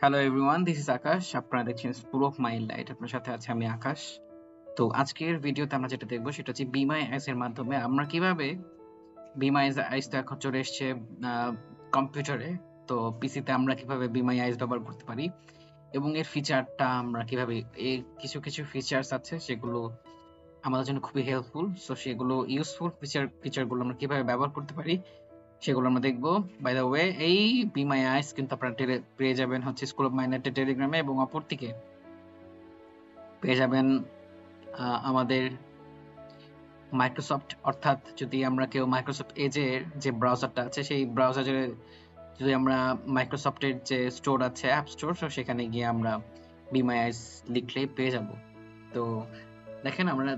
Hello everyone, this is আকাশ। আপনারা দেখছেন school of my light. আপনার সাথে আছে আমি আকাশ। তো আজকের ভিডিওতে আমরা যেটা দেখবো সেটা হচ্ছে বি মাই আইস এর মাধ্যমে আমরা কিভাবে বি মাই আইস তো এখন চলে এসছে কম্পিউটারে। তো পিসিতে আমরা কিভাবে বি মাই আইস ব্যবহার করতে পারি এবং এর ফিচারটা আমরা কিভাবে, এর কিছু কিছু ফিচার্স আছে সেগুলো আমাদের জন্য খুবই হেল্পফুল। সো সেগুলো ইউজফুল ফিচারগুলো আমরা কিভাবে ব্যবহার করতে পারি সেগুলো আমরা দেখবো। বাই দ্য ওয়ে, এই বি মাই আইস কিন্তু আপনারা পেয়ে যাবেন হচ্ছে স্কুল অফ মাইন্ডের টেলিগ্রামে, এবং অপরদিকে পেয়ে যাবেন আমাদের মাইক্রোসফট, অর্থাৎ যদি আমরা কেউ মাইক্রোসফট এজের যে ব্রাউজারটা আছে সেই ব্রাউজারে যদি আমরা মাইক্রোসফটের যে স্টোর আছে অ্যাপ স্টোর, তো সেখানে গিয়ে আমরা বি মাই আইস লিখলেই পেয়ে যাব। তো দেখেন আমরা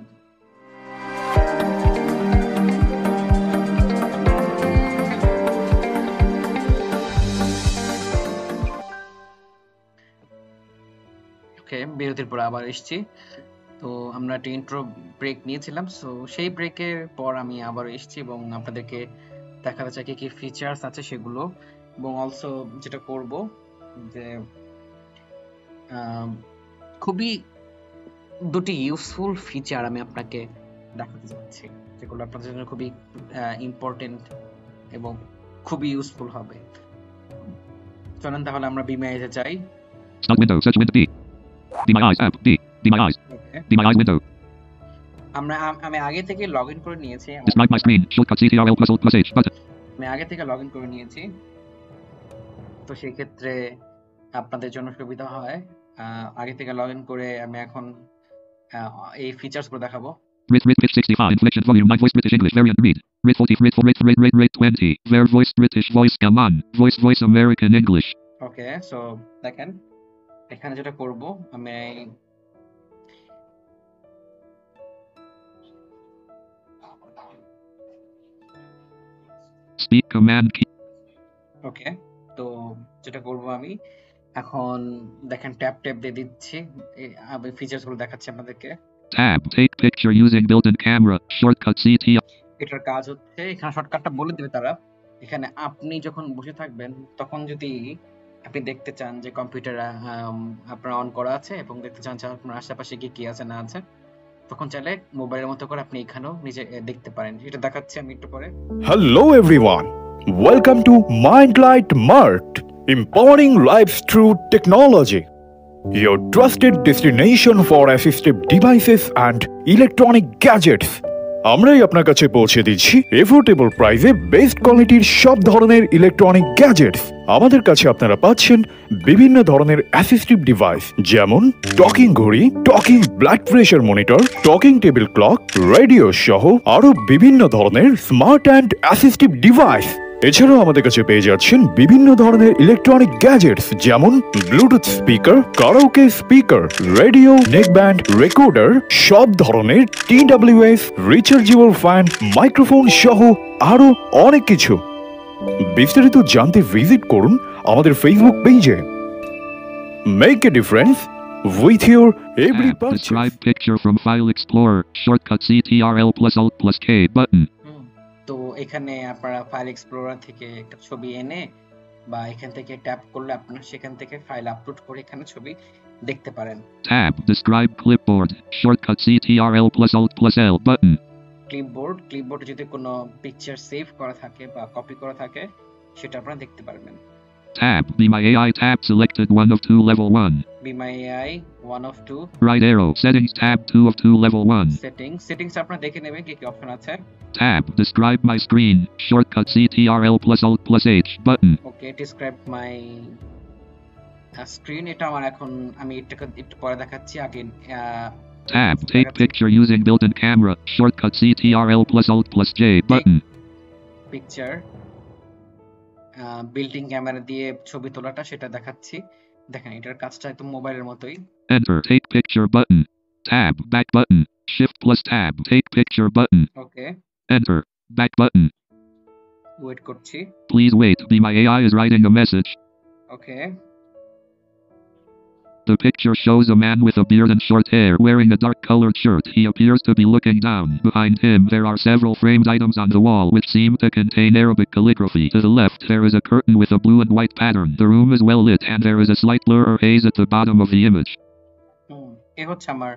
ওকে, বিরতির পর আবার এসেছি। তো আমরা একটা ইন্ট্রো ব্রেক নিয়েছিলাম, সো সেই ব্রেকের পর আমি আবার এসেছি এবং আপনাদেরকে দেখাতে চাই কি কি ফিচার্স আছে সেগুলো, এবং অলসো যেটা করব যে খুবই দুটি ইউজফুল ফিচার আমি আপনাকে দেখাতে চাচ্ছি যেগুলো আপনাদের জন্য খুবই ইম্পর্টেন্ট এবং খুবই ইউজফুল হবে। চলেন তাহলে আমরা বিমাইজে যাই। Start window, search window D. Be my eyes app D. Be my eyes. Okay, Be my eyes window. আমি আগে থেকে লগ ইন করে নিয়েছি। Describe my screen. Shortcut CTRL plus Alt plus H button. আমি আগে থেকে লগ ইন করে নিয়েছি, তো সেই ক্ষেত্রে আপনাদের জন্য সুবিধা হয়। আগে থেকে লগ ইন করে আমি এখন এই ফিচার্স গুলো দেখাবো। Rit 65 inflection volume 9 voice British English variant read. Rit 40 Rit 4 Rit 20 Ver voice British voice command voice American English. ওকে, সো দেখেন এখানে যেটা করব আমি Speak command key. ওকে, তো যেটা করব আমি এখন দেখেন ট্যাপ দিয়ে দিচ্ছি, আমি ফিচার্স গুলো দেখাচ্ছি আপনাদেরকে। Tab take picture using built-in camera shortcut CTRL. এটার কাজ হচ্ছে এখানে শর্টকাটটা বলে দেবে তারা। এখানে আপনি যখন বসে থাকবেন তখন যদি আপনি দেখতে চান যে কম্পিউটার আপনার অন করা আছে এবং দেখতে চান যে আপনার আশেপাশে কি আছে না আছে, তখন চাইলে মোবাইলের মতো করে আপনি এখানেও নিজে দেখতে পারেন। এটা দেখাচ্ছি আমি একটু পরে। Hello everyone, welcome to MindLight Mart, empowering lives through technology. Your trusted destination for assistive devices and electronic gadgets. আমরাই আপনার কাছে পৌঁছে দিচ্ছি এফোর্ডেবল প্রাইসে বেস্ট কোয়ালিটির সব ধরনের ইলেকট্রনিক গ্যাজেটস। আমাদের কাছে আপনারা পাচ্ছেন বিভিন্ন ধরনের অ্যাসিস্টিভ ডিভাইস, যেমন টকিং ঘড়ি, talking blood pressure monitor, talking table clock, radio সহ আরো বিভিন্ন ধরনের স্মার্ট অ্যান্ড অ্যাসিস্টিভ ডিভাইস। এছাড়াও আমাদের কাছে পেয়ে যাচ্ছেন বিভিন্ন ধরনের ইলেকট্রনিক গ্যাজেটস, যেমন Bluetooth speaker, karaoke speaker, radio, neckband, recorder, সব ধরনের TWS, রিচার্জেবল ফ্যান, মাইক্রোফোন সহ আরো অনেক কিছু। বিস্তারিত জানতে ভিজিট করুন আমাদের ফেসবুক পেজে। Make a difference with your every Tab purchase. describe picture from File Explorer shortcut CTRL plus Alt plus K button. তো এখানে আপনারা ফাইল এক্সপ্লোরার থেকে একটা ছবি এনে বা এখান থেকে ট্যাপ করলে আপনারা সেখান থেকে ফাইল আপলোড করে এখানে ছবি দেখতে পারেন। Tab describe clipboard shortcut CTRL plus Alt plus L button. ক্লিপবোর্ডে যদি কোনো পিকচার সেভ করা থাকে বা কপি করা থাকে সেটা আপনারা দেখতে পারবেন। Tab Be My AI tab selected 1 of 2 level 1. Be My AI 1 of 2 Right arrow settings tab 2 of 2 level 1. Settings আপনারা দেখে নেবেন কি অপশন আছে। Tab describe my screen shortcut CTRL plus Alt plus H button. Okay, describe my screen, এটা আমার এখন আমি এটাকে একটু পরে দেখাচ্ছি। আগে Tab take picture using built-in camera shortcut CTRL plus Alt plus J button. Picture building camera দিয়ে ছবি তোলাটা সেটা দেখাচ্ছি। দেখেন এটার কাজটা একদম মোবাইলের মতোই। Enter take picture button. Tab back button. Shift plus tab take picture button. ওকে, Enter back button. ওয়েট করছি। Please wait. Be My AI is writing a message. Okay, The picture shows a man with a beard and short hair wearing a dark-colored shirt. He appears to be looking down. Behind him there are several framed items on the wall which seem to contain Arabic calligraphy. To the left there is a curtain with a blue and white pattern. The room is well lit and there is a slight blur or haze at the bottom of the image. এ হচ্ছে আমার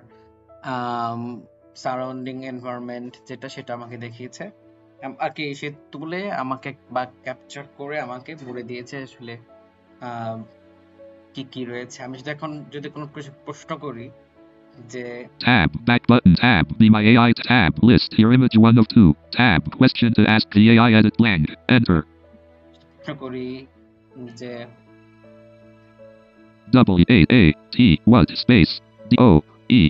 surrounding environment যেটা সেটা আমাকে দেখিয়েছে আর কি সে তুলে আমাকে বা ক্যাপচার করে আমাকে বলে দিয়েছে আসলে কি কি রয়েছে আমি যদি কোনো কিছু প্রশ্ন করি যে tab back button tab be my AI tab list here image 1 of 2 tab question to ask the AI edit blank enter প্রশ্ন করি যে W A A T what space D O E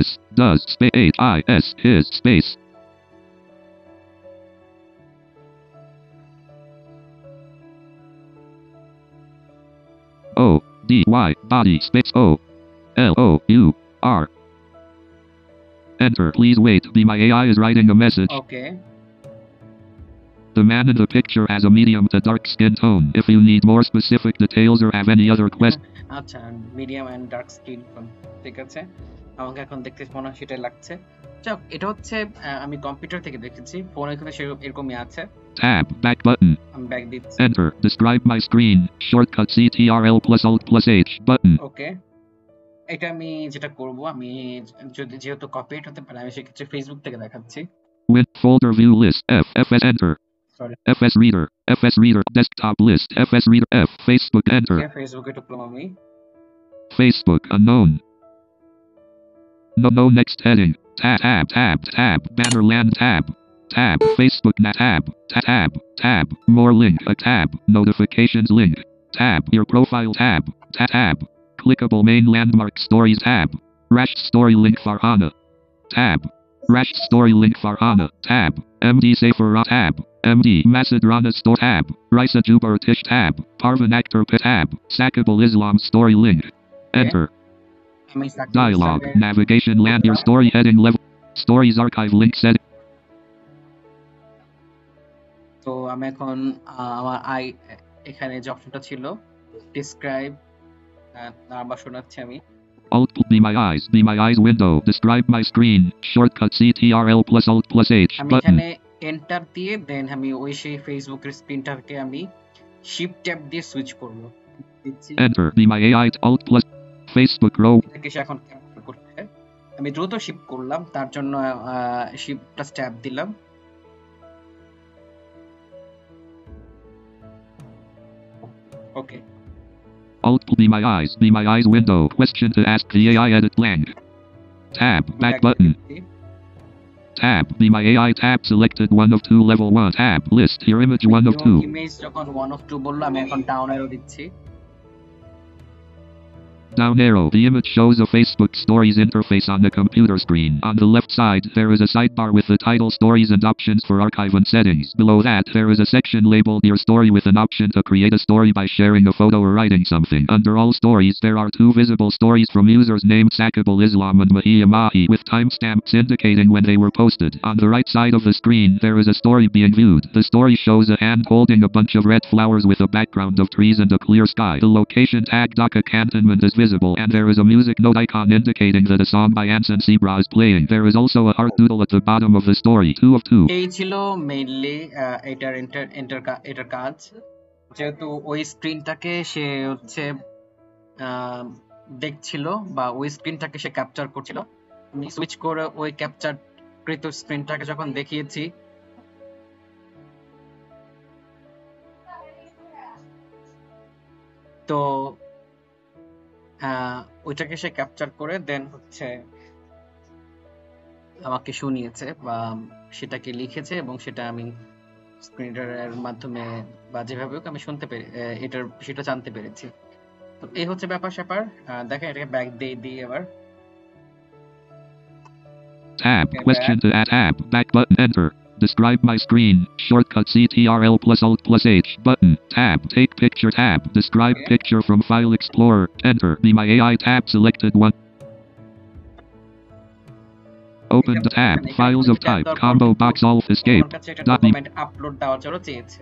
S does space H I S his space O D Y body space O L O U R enter please wait be my AI is writing a message okay The man in the picture has a medium to dark skin tone. If you need more specific details or have any other questions আচ্ছা medium and dark skin tone ঠিক আছে আমাকে এখন দেখতে মনে হয় সেটাই লাগছে যাক এটা হচ্ছে আমি কম্পিউটার থেকে দেখেছি ফোনে কিন্তু এরকমই আছে tab back button আমি ব্যাক দিচ্ছি enter describe my screen shortcut CTRL plus alt plus H button ওকে এটা আমি যেটা করব আমি যদি যেহেতু কপিরাইট হতে পারে আমি সেক্ষেত্রে ফেসবুক থেকে দেখাচ্ছি with folder view list F FS enter sorry FS reader desktop list FS reader F Facebook enter ফেসবুকে ঢুকলাম আমি Facebook unknown no next heading tab banner land tab Facebook tab more link a tab notifications link tab your profile tab clickable main landmark stories tab rash story link Farhana tab rash story link Farhana tab MD Safer tab MD Masad Rana store tab Raisa Jubar Tish tab Parvin Akhtar tab Sakable Islam story link enter dialogue navigation land your story heading level stories archive link setting তো আমি এখন আমার এখানে যে অপশনটা ছিল describe আবার শোনাচ্ছি আমি Alt be my eyes window describe my screen shortcut CTRL plus alt plus H আমি button এখানে এন্টার দিয়ে দেন আমি ওই সেই ফেসবুকের স্ক্রিনটাকে আমি শিফট ট্যাব দিয়ে সুইচ করব enter be my AI alt plus Facebook row এটাকে সে এখন ক্যাপচার করছে আমি দ্রুত শিফট করলাম তার জন্য শিফট প্লাস ট্যাব দিলাম ওকে Alt be my eyes window question to ask the AI edit blank tab back button tab be my AI tab selected 1 of 2 level 1 tab list here image 1 of 2 image যখন 1 of 2 বললো আমি এখন down arrow দিচ্ছি down arrow the image shows a Facebook stories interface on the computer screen on the left side there is a sidebar with the title stories and options for archive and settings below that there is a section labeled your story with an option to create a story by sharing a photo or writing something under all stories there are 2 visible stories from users named Sakable Islam and Mahia Mahi with timestamps indicating when they were posted on the right side of the screen there is a story being viewed the story shows a hand holding a bunch of red flowers with a background of trees and a clear sky the location tag Dhaka cantonment is visible and there is a music note icon indicating that a song by Anson Sebra is playing. There is also a heart doodle at the bottom of the story. 2 of 2. এই ছিল mainly এটার কাজ যেহেতু ওই স্ক্রিনটাকে সে হচ্ছে দেখছিল বা ওই স্ক্রিনটাকে সে ক্যাপচার করছিল আমি সুইচ করে ওই ক্যাপচার কৃত স্ক্রিনটাকে যখন দেখিয়েছি তো ওইটাকে সে ক্যাপচার করে দেন হচ্ছে আমাকে শুনিয়েছে বা সেটাকে লিখেছে এবং সেটা আমি স্ক্রিন রিডারের মাধ্যমে বা যেভাবে হোক আমি শুনতে পেরে এটার সেটা জানতে পেরেছি তো এই হচ্ছে ব্যাপার স্যাপার দেখেন এটাকে ব্যাক দিয়ে এবার tab question to add tab back button enter describe my screen shortcut CTRL plus alt plus H button tab take picture tab describe picture from file explorer enter be my AI tab selected 1 open the tab files of type combo box alt escape document upload দেওয়ার জন্য চেয়েছে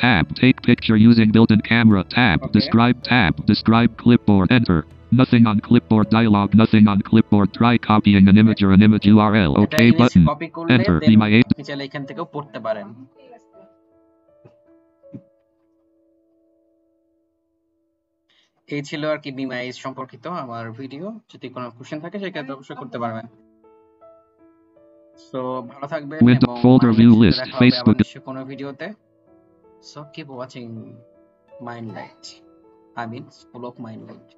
tab. Take picture using built-in camera tab. Okay. Describe tab. Describe clipboard. Enter. Nothing on clipboard dialog. Nothing on clipboard. Try copying an image or an image URL. এটা OK image button. copy করলে Enter. then Be my aid. আপনি চাইলে এখান থেকেও পড়তে পারেন। এই ছিল আর কি বিমা এজ সম্পর্কিত আমার ভিডিও। যদি কোনো কোশ্চেন থাকে সেক্ষেত্রে অবশ্যই করতে পারবেন। সো ভালো থাকবেন Window এবং folder view list. দেখা হবে আবার Facebook. নিশ্চয়ই কোনো ভিডিওতে। So keep watching Mindlight. I mean, School of Mindlight.